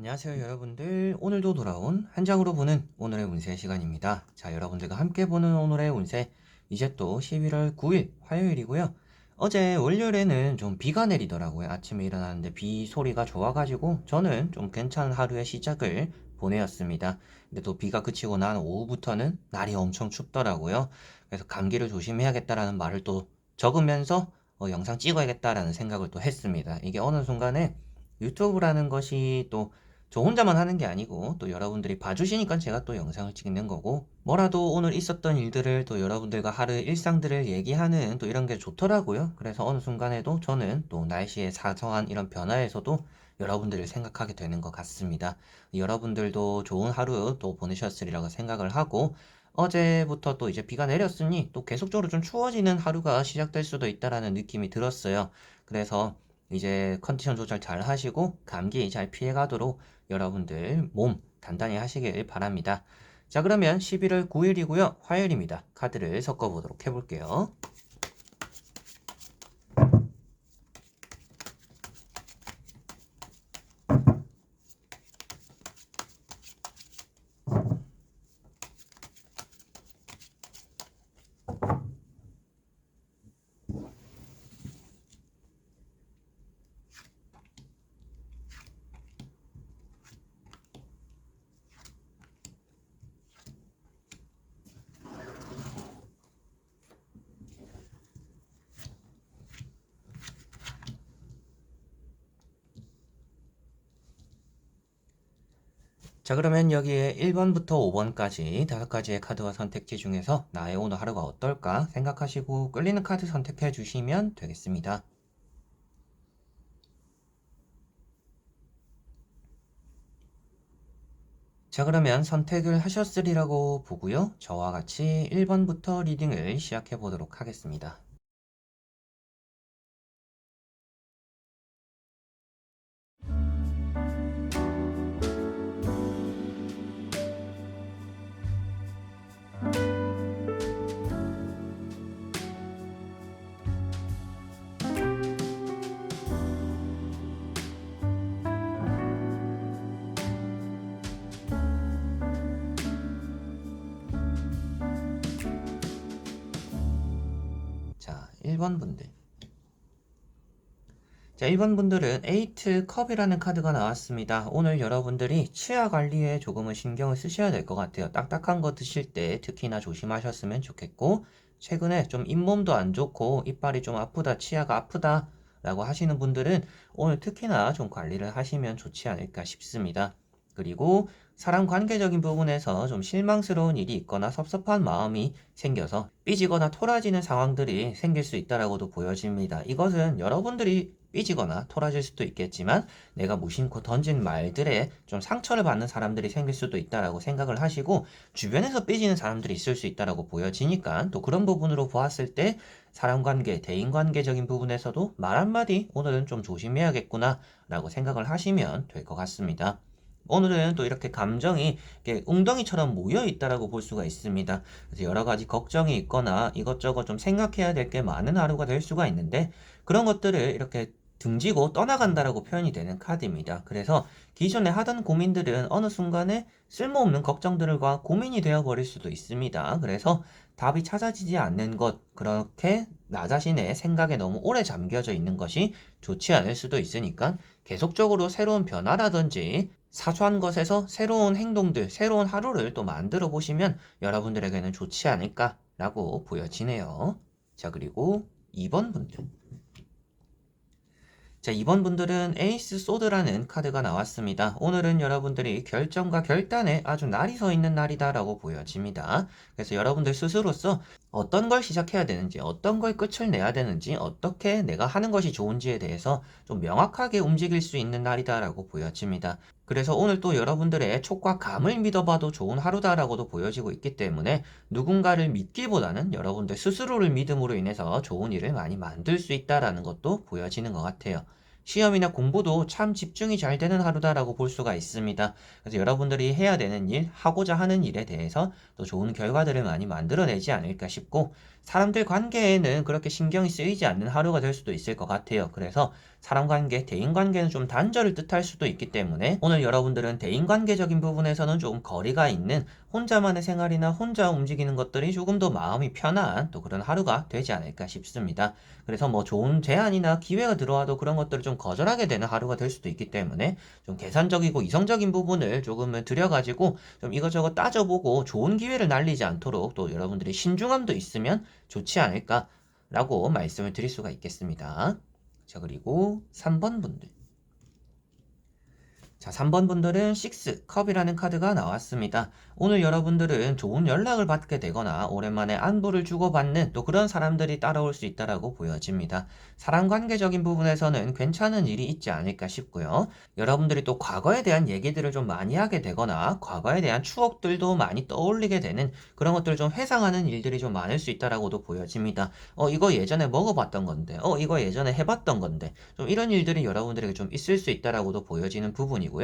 안녕하세요 여러분들. 오늘도 돌아온 한 장으로 보는 오늘의 운세 시간입니다. 자, 여러분들과 함께 보는 오늘의 운세, 이제 또 11월 9일 화요일이고요. 어제 월요일에는 좀 비가 내리더라고요. 아침에 일어났는데 비 소리가 좋아가지고 저는 좀 괜찮은 하루의 시작을 보내었습니다. 근데 또 비가 그치고 난 오후부터는 날이 엄청 춥더라고요. 그래서 감기를 조심해야겠다라는 말을 또 적으면서 영상 찍어야겠다라는 생각을 또 했습니다. 이게 어느 순간에 유튜브라는 것이 또 저 혼자만 하는 게 아니고 또 여러분들이 봐주시니까 제가 또 영상을 찍는 거고, 뭐라도 오늘 있었던 일들을 또 여러분들과 하루 일상들을 얘기하는 또 이런 게 좋더라고요. 그래서 어느 순간에도 저는 또 날씨의 사소한 이런 변화에서도 여러분들을 생각하게 되는 것 같습니다. 여러분들도 좋은 하루 또 보내셨으리라고 생각을 하고, 어제부터 또 이제 비가 내렸으니 또 계속적으로 좀 추워지는 하루가 시작될 수도 있다라는 느낌이 들었어요. 그래서 이제 컨디션 조절 잘 하시고 감기 잘 피해가도록 여러분들 몸 단단히 하시길 바랍니다. 자, 그러면 11월 9일이고요. 화요일입니다. 카드를 섞어보도록 해볼게요. 자, 그러면 여기에 1번부터 5번까지 5가지의 카드와 선택지 중에서 나의 오늘 하루가 어떨까 생각하시고 끌리는 카드 선택해 주시면 되겠습니다. 자, 그러면 선택을 하셨으리라고 보고요. 저와 같이 1번부터 리딩을 시작해 보도록 하겠습니다. 자, 1번 분들. 자, 1번 분들은 에이트 컵이라는 카드가 나왔습니다. 오늘 여러분들이 치아 관리에 조금은 신경을 쓰셔야 될 것 같아요. 딱딱한 거 드실 때 특히나 조심하셨으면 좋겠고, 최근에 좀 잇몸도 안 좋고 이빨이 좀 아프다, 치아가 아프다 라고 하시는 분들은 오늘 특히나 좀 관리를 하시면 좋지 않을까 싶습니다. 그리고 사람 관계적인 부분에서 좀 실망스러운 일이 있거나 섭섭한 마음이 생겨서 삐지거나 토라지는 상황들이 생길 수 있다라고도 보여집니다. 이것은 여러분들이 삐지거나 토라질 수도 있겠지만 내가 무심코 던진 말들에 좀 상처를 받는 사람들이 생길 수도 있다라고 생각을 하시고, 주변에서 삐지는 사람들이 있을 수 있다라고 보여지니까 또 그런 부분으로 보았을 때 사람 관계, 대인 관계적인 부분에서도 말 한마디 오늘은 좀 조심해야겠구나 라고 생각을 하시면 될 것 같습니다. 오늘은 또 이렇게 감정이 이렇게 웅덩이처럼 모여 있다라고 볼 수가 있습니다. 그래서 여러 가지 걱정이 있거나 이것저것 좀 생각해야 될 게 많은 하루가 될 수가 있는데, 그런 것들을 이렇게 등지고 떠나간다라고 표현이 되는 카드입니다. 그래서 기존에 하던 고민들은 어느 순간에 쓸모없는 걱정들과 고민이 되어버릴 수도 있습니다. 그래서 답이 찾아지지 않는 것, 그렇게 나 자신의 생각에 너무 오래 잠겨져 있는 것이 좋지 않을 수도 있으니까 계속적으로 새로운 변화라든지 사소한 것에서 새로운 행동들, 새로운 하루를 또 만들어 보시면 여러분들에게는 좋지 않을까라고 보여지네요. 자, 그리고 2번 분들. 자, 2번 분들은 에이스 소드라는 카드가 나왔습니다. 오늘은 여러분들이 결정과 결단에 아주 날이 서 있는 날이다라고 보여집니다. 그래서 여러분들 스스로서 어떤 걸 시작해야 되는지, 어떤 걸 끝을 내야 되는지, 어떻게 내가 하는 것이 좋은지에 대해서 좀 명확하게 움직일 수 있는 날이다라고 보여집니다. 그래서 오늘 또 여러분들의 촉과 감을 믿어봐도 좋은 하루다라고도 보여지고 있기 때문에 누군가를 믿기보다는 여러분들 스스로를 믿음으로 인해서 좋은 일을 많이 만들 수 있다라는 것도 보여지는 것 같아요. 시험이나 공부도 참 집중이 잘 되는 하루다라고 볼 수가 있습니다. 그래서 여러분들이 해야 되는 일, 하고자 하는 일에 대해서 또 좋은 결과들을 많이 만들어내지 않을까 싶고, 사람들 관계에는 그렇게 신경이 쓰이지 않는 하루가 될 수도 있을 것 같아요. 그래서 사람 관계, 대인 관계는 좀 단절을 뜻할 수도 있기 때문에 오늘 여러분들은 대인 관계적인 부분에서는 좀 거리가 있는 혼자만의 생활이나 혼자 움직이는 것들이 조금 더 마음이 편한 또 그런 하루가 되지 않을까 싶습니다. 그래서 뭐 좋은 제안이나 기회가 들어와도 그런 것들을 좀 거절하게 되는 하루가 될 수도 있기 때문에 좀 계산적이고 이성적인 부분을 조금은 들여가지고 좀 이것저것 따져보고 좋은 기회를 날리지 않도록 또 여러분들이 신중함도 있으면 좋지 않을까라고 말씀을 드릴 수가 있겠습니다. 자, 그리고 3번 분들. 자, 3번 분들은 6 컵이라는 카드가 나왔습니다. 오늘 여러분들은 좋은 연락을 받게 되거나 오랜만에 안부를 주고받는 또 그런 사람들이 따라올 수 있다라고 보여집니다. 사람 관계적인 부분에서는 괜찮은 일이 있지 않을까 싶고요. 여러분들이 또 과거에 대한 얘기들을 좀 많이 하게 되거나 과거에 대한 추억들도 많이 떠올리게 되는 그런 것들을 좀 회상하는 일들이 좀 많을 수 있다라고도 보여집니다. 이거 예전에 먹어봤던 건데, 이거 예전에 해봤던 건데, 좀 이런 일들이 여러분들에게 좀 있을 수 있다라고도 보여지는 부분이고요.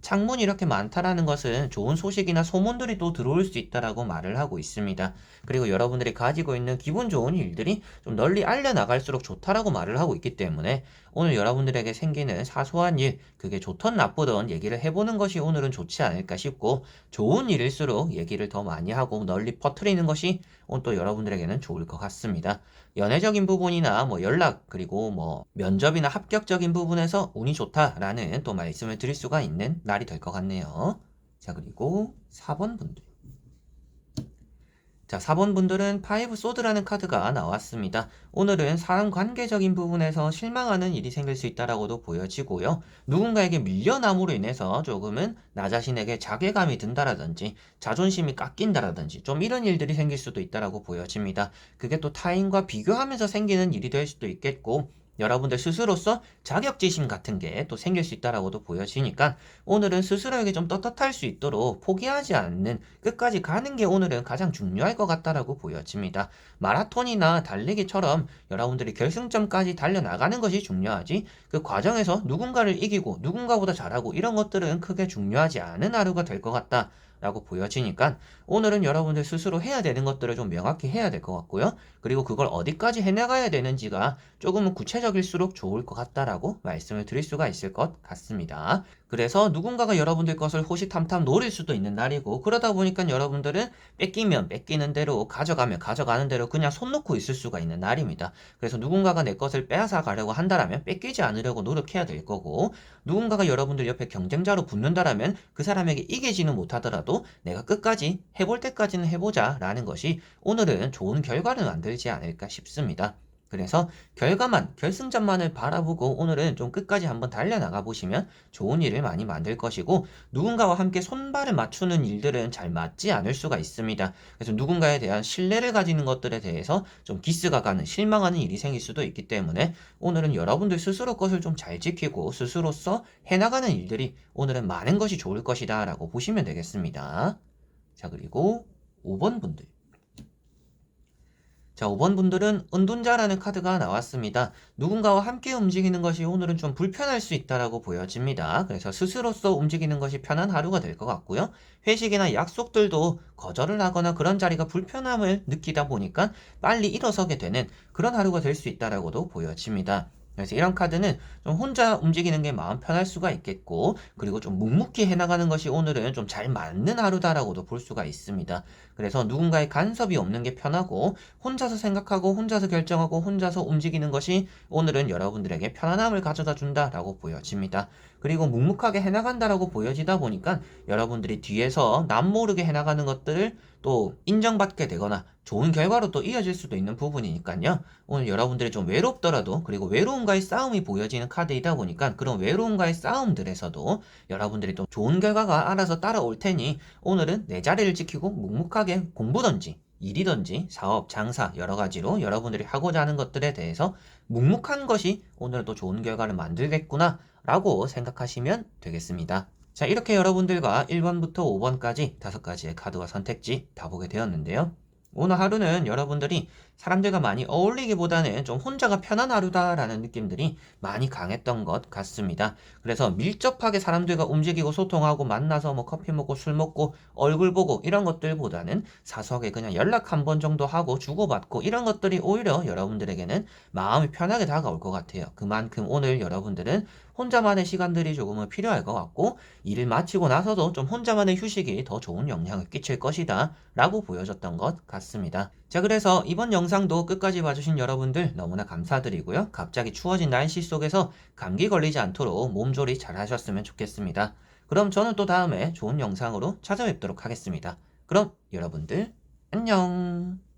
창문이 이렇게 많다라는 것은 좋은 소식이나 소문들이 또 들어올 수 있다라고 말을 하고 있습니다. 그리고 여러분들이 가지고 있는 기분 좋은 일들이 좀 널리 알려나갈수록 좋다라고 말을 하고 있기 때문에 오늘 여러분들에게 생기는 사소한 일, 그게 좋던 나쁘던 얘기를 해보는 것이 오늘은 좋지 않을까 싶고, 좋은 일일수록 얘기를 더 많이 하고 널리 퍼뜨리는 것이 오늘 또 여러분들에게는 좋을 것 같습니다. 연애적인 부분이나 뭐 연락, 그리고 뭐 면접이나 합격적인 부분에서 운이 좋다라는 또 말씀을 드릴 수가 있는 날이 될 것 같네요. 자, 그리고 4번 분들. 자, 4번 분들은 5 소드라는 카드가 나왔습니다. 오늘은 사람 관계적인 부분에서 실망하는 일이 생길 수 있다라고도 보여지고요. 누군가에게 밀려남으로 인해서 조금은 나 자신에게 자괴감이 든다라든지 자존심이 깎인다라든지 좀 이런 일들이 생길 수도 있다라고 보여집니다. 그게 또 타인과 비교하면서 생기는 일이 될 수도 있겠고, 여러분들 스스로서 자격지심 같은 게 또 생길 수 있다라고도 보여지니까 오늘은 스스로에게 좀 떳떳할 수 있도록 포기하지 않는 끝까지 가는 게 오늘은 가장 중요할 것 같다라고 보여집니다. 마라톤이나 달리기처럼 여러분들이 결승점까지 달려나가는 것이 중요하지 그 과정에서 누군가를 이기고 누군가보다 잘하고 이런 것들은 크게 중요하지 않은 하루가 될 것 같다. 라고 보여지니까 오늘은 여러분들 스스로 해야 되는 것들을 좀 명확히 해야 될 것 같고요. 그리고 그걸 어디까지 해나가야 되는지가 조금은 구체적일수록 좋을 것 같다라고 말씀을 드릴 수가 있을 것 같습니다. 그래서 누군가가 여러분들 것을 호시탐탐 노릴 수도 있는 날이고, 그러다 보니까 여러분들은 뺏기면 뺏기는 대로 가져가면 가져가는 대로 그냥 손 놓고 있을 수가 있는 날입니다. 그래서 누군가가 내 것을 빼앗아 가려고 한다라면 뺏기지 않으려고 노력해야 될 거고, 누군가가 여러분들 옆에 경쟁자로 붙는다라면 그 사람에게 이기지는 못하더라도 내가 끝까지 해볼 때까지는 해보자 라는 것이 오늘은 좋은 결과를 만들지 않을까 싶습니다. 그래서 결과만, 결승점만을 바라보고 오늘은 좀 끝까지 한번 달려나가 보시면 좋은 일을 많이 만들 것이고, 누군가와 함께 손발을 맞추는 일들은 잘 맞지 않을 수가 있습니다. 그래서 누군가에 대한 신뢰를 가지는 것들에 대해서 좀 기스가 가는, 실망하는 일이 생길 수도 있기 때문에 오늘은 여러분들 스스로 것을 좀 잘 지키고 스스로서 해나가는 일들이 오늘은 많은 것이 좋을 것이다 라고 보시면 되겠습니다. 자, 그리고 5번 분들. 자, 5번 분들은 은둔자라는 카드가 나왔습니다. 누군가와 함께 움직이는 것이 오늘은 좀 불편할 수 있다라고 보여집니다. 그래서 스스로서 움직이는 것이 편한 하루가 될 것 같고요. 회식이나 약속들도 거절을 하거나 그런 자리가 불편함을 느끼다 보니까 빨리 일어서게 되는 그런 하루가 될 수 있다라고도 보여집니다. 그래서 이런 카드는 좀 혼자 움직이는 게 마음 편할 수가 있겠고, 그리고 좀 묵묵히 해나가는 것이 오늘은 좀 잘 맞는 하루다라고도 볼 수가 있습니다. 그래서 누군가의 간섭이 없는 게 편하고, 혼자서 생각하고, 혼자서 결정하고, 혼자서 움직이는 것이 오늘은 여러분들에게 편안함을 가져다 준다라고 보여집니다. 그리고 묵묵하게 해나간다라고 보여지다 보니까 여러분들이 뒤에서 남모르게 해나가는 것들을 또 인정받게 되거나 좋은 결과로 또 이어질 수도 있는 부분이니까요. 오늘 여러분들이 좀 외롭더라도, 그리고 외로움과의 싸움이 보여지는 카드이다 보니까 그런 외로움과의 싸움들에서도 여러분들이 또 좋은 결과가 알아서 따라올 테니 오늘은 내 자리를 지키고 묵묵하게 공부든지 일이든지 사업, 장사 여러 가지로 여러분들이 하고자 하는 것들에 대해서 묵묵한 것이 오늘 또 좋은 결과를 만들겠구나 라고 생각하시면 되겠습니다. 자, 이렇게 여러분들과 1번부터 5번까지 5가지의 카드와 선택지 다 보게 되었는데요. 오늘 하루는 여러분들이 사람들과 많이 어울리기보다는 좀 혼자가 편한 하루다라는 느낌들이 많이 강했던 것 같습니다. 그래서 밀접하게 사람들과 움직이고 소통하고 만나서 뭐 커피 먹고 술 먹고 얼굴 보고 이런 것들보다는 사소하게 그냥 연락 한 번 정도 하고 주고받고 이런 것들이 오히려 여러분들에게는 마음이 편하게 다가올 것 같아요. 그만큼 오늘 여러분들은 혼자만의 시간들이 조금은 필요할 것 같고 일을 마치고 나서도 좀 혼자만의 휴식이 더 좋은 영향을 끼칠 것이다 라고 보여졌던 것 같습니다. 자, 그래서 이번 영상도 끝까지 봐주신 여러분들 너무나 감사드리고요. 갑자기 추워진 날씨 속에서 감기 걸리지 않도록 몸조리 잘 하셨으면 좋겠습니다. 그럼 저는 또 다음에 좋은 영상으로 찾아뵙도록 하겠습니다. 그럼 여러분들 안녕.